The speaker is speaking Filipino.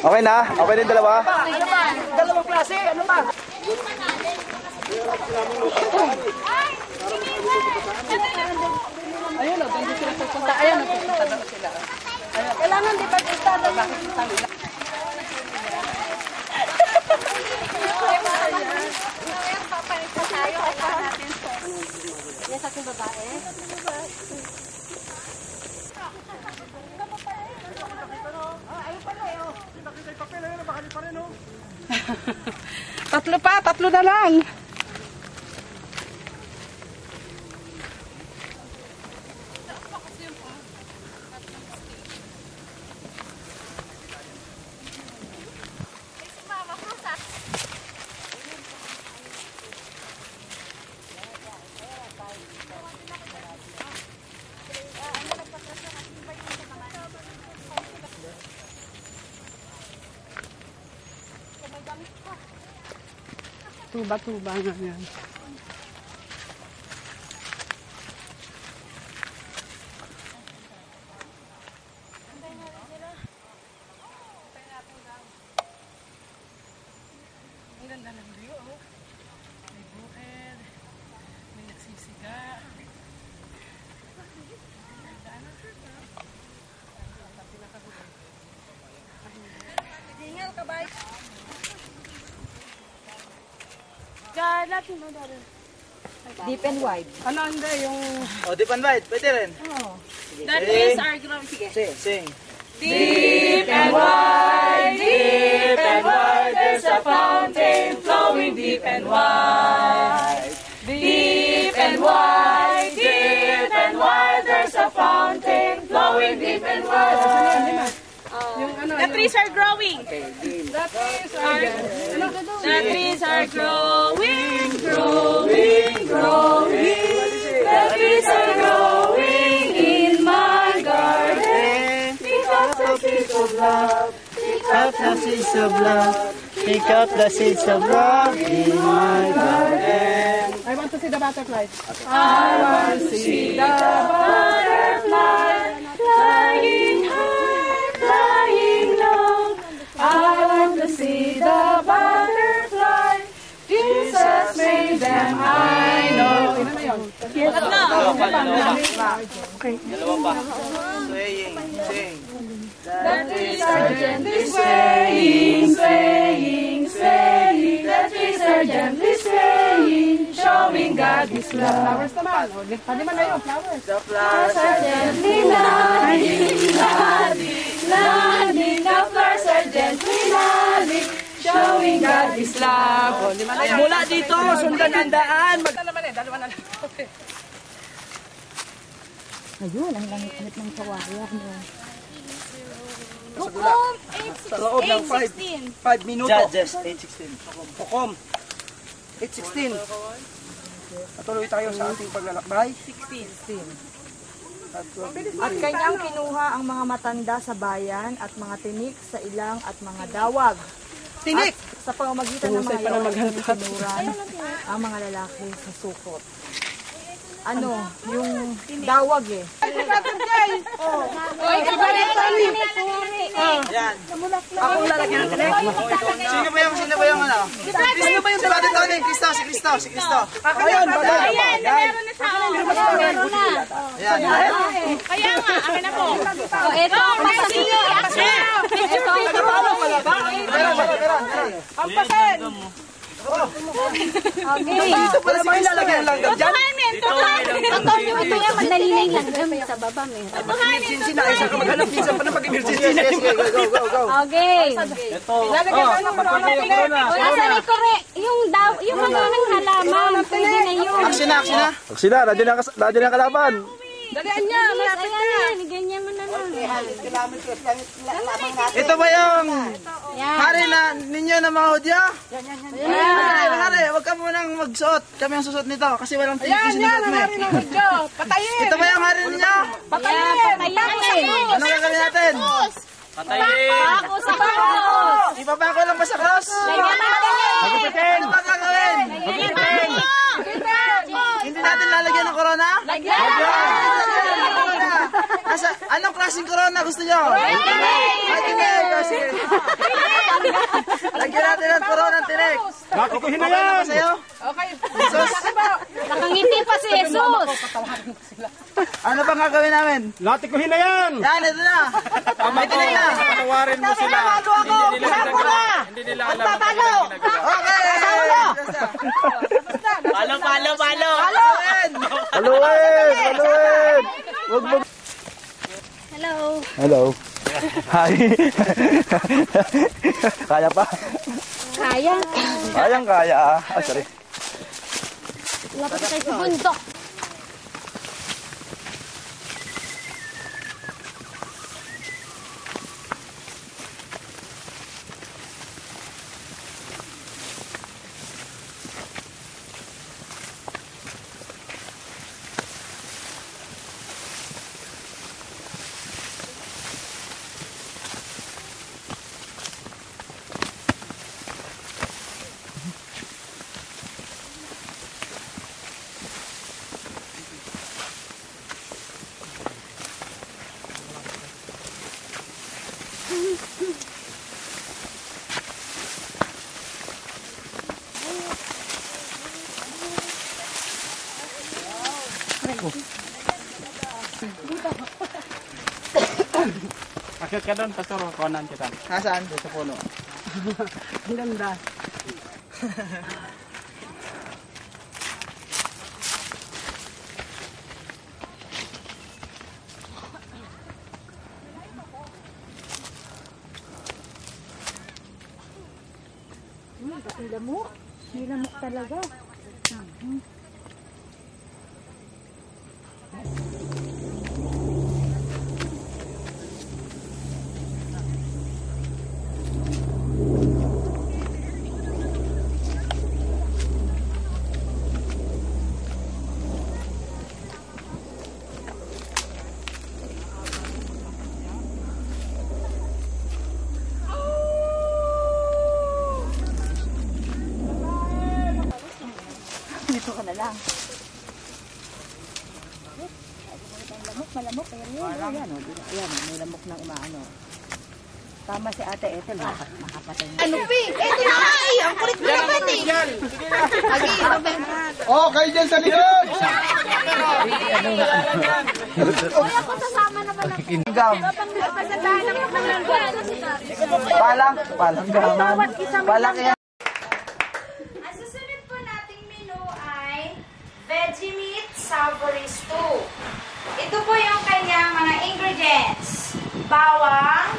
Okay na? Okay na yung dalawa? Ano ba? Dalawang klase? Ano ba? Ayun o, doon sila pupunta. Ayun o, pupunta daw sila. Kailangan di pag-punta daw. Bakit punta nila? Papalit tayo. Kailangan natin. Yan sa aking babae. Tatlo na lang. Tuba-tuba nga yan. Ang ganda ng view, oh. May bukid, may nagsisiga. Hingal ka ba? Deep and wide. Ano hindi yung... Oh, deep and wide. Pwede rin. That is our ground. Sige. Sing. Deep and wide, there's a fountain flowing deep and wide. Deep and wide, there's a fountain flowing deep and wide. The trees are growing. The trees are growing. The trees are growing in my garden. Pick up the seeds of love. Pick up the seeds of love. Pick up the seeds of love in my garden. I want to see the butterfly. I want to see the butterfly flying high, flying low. I want to see the butterfly. Jesus made them. I know. Ina na yun. Dalawa pa. Swaying. Sing. The trees are gently swaying, swaying, swaying. The trees are gently swaying, showing God His love. Flowers naman. Pwede man na yun, flowers. The flowers Are gently landing, landing, landing. The flowers are gently landing, showing God His love. Mula dito, sundan ang daan. Dalawa na lang. Ayun, ang langit ng kawayan. Hukom, Sa loob ng 8:16. 5 minuto. Judges, 8:16. Hukom. 8:16. Patuloy tayo sa ating paglalakbay. 16. At kanyang kinuha ang mga matanda sa bayan at mga tinik sa ilang at mga dawag. Tinik! At sa pamamagitan ng mga yaon, sinuran ang mga lalaki sa sukot. Ano, yung dawag eh. Yan. Ako lalagyan ng tinik. Sino ba yung ano? Sino ba yung Brother Tony? Si Cristo. Ayun, bagay. Ayan, meron na sa Ayan. Kaya nga, akin na po. Ito ang pasasili. Ito ang Ampasin! Ito pala ba yung lalagyan ng langgam dyan? Ito yung madali na yung langgam sa baba. Emergency na. Isa ka maghanap minsan pa ng pag-emergency na. Go. Okay. Lalagyan tayo ng corona tinik. Nasa ni Kore, yung mga ng halaman, pwede na yun. Action na. Sila, nandiyan ang kalaban. Dalian niya, malapit na. Ayan, ganyan mo na lang. Ito ba yung Yan. hari na ninyo na mga Hudyo? Hari, huwag ka munang magsuot. Kami ang susot nito kasi walang Yan, sinusuot ang mo hari ng Hudyo. Patayin! Ito ba yung hari ninyo? Patayin! Ano gagawin natin? Pako sa pako. Ipapako lang ba sa cross? Ganyan Ano ba gagawin? Hindi natin lalagyan ng corona? Anong klaseng corona gusto nyo? Ay, hindi. Sige. Bigyan natin ng puro ng tinik. Latikuhin na yan! Okay. Nakangiti pa si Jesus. Ano bang gagawin namin? Latikuhin na yan! Yan, ito na. May tinik na. Patawarin mo sila. Hindi nila alam ang ginagawa. Okay. Palo! Haluin! Wag mo. Hello. Hello. Hi. Kaya pa? Kaya. Kaya. Ah, sorry. Lapit tayo sa bundok. Akit ka doon, pastor. Kuhanan kita. Nasaan? Sa puno. Ang ganda. May lamok talaga. Dito ka na lang. Malamok, pero ayan, may lamok ng umaano. Tama si Ate Ethel, makapatay niya. Ano, Pi? Ito na nga eh. Ang kulit mo naman eh. Agi, ano ba? Oh, kayo dyan sa likod! Kuya ko sasama naman ako. Gam. Pasandahan naman ng langgan. Palang yan. Ang susunod po nating menu ay veggie meat savory stew. Ito po yung kanyang mga ingredients. Bawang,